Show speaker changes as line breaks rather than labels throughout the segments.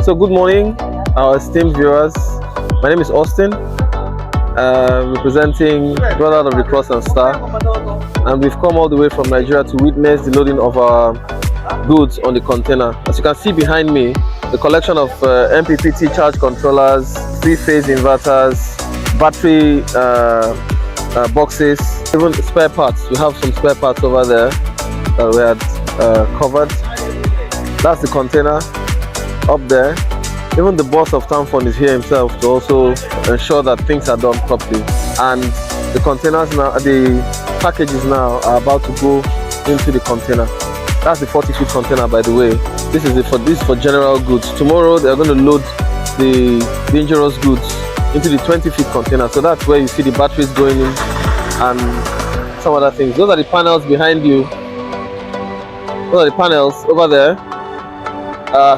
So good morning, our esteemed viewers. My name is Austin, representing Brother of the Cross and Star, and we've come all the way from Nigeria to witness the loading of our goods on the container. As you can see behind me, the collection of MPPT charge controllers, 3-phase inverters, battery boxes, even spare parts. We have some spare parts over there that we had covered. That's the container up there. Even the boss of Tanfon is here himself to also ensure that things are done properly. And the containers now, the packages now are about to go into the container. That's the 40-foot container, by the way. This is for general goods. Tomorrow they are going to load the dangerous goods into the 20-foot container. So that's where you see the batteries going in and some other things. Those are the panels behind you. Those are the panels over there.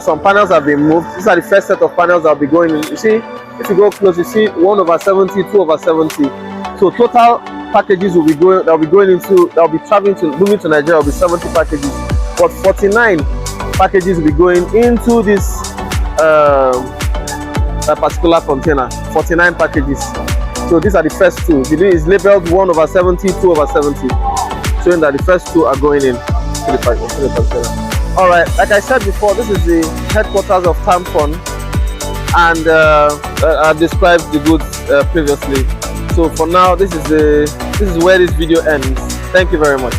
Some panels have been moved. These are the first set of panels that will be going in. You see, if you go close, you see 1/70, 2/70. So total packages will be going. Moving to Nigeria will be 70 packages, but 49 packages will be going into this particular container. 49 packages. So these are the first two. The is labeled 1/70, 2/70, showing that the first two are going in to the container. All right, like I said before, this is the headquarters of Tanfon, and I described the goods previously. So for now, this is where this video ends. Thank you very much.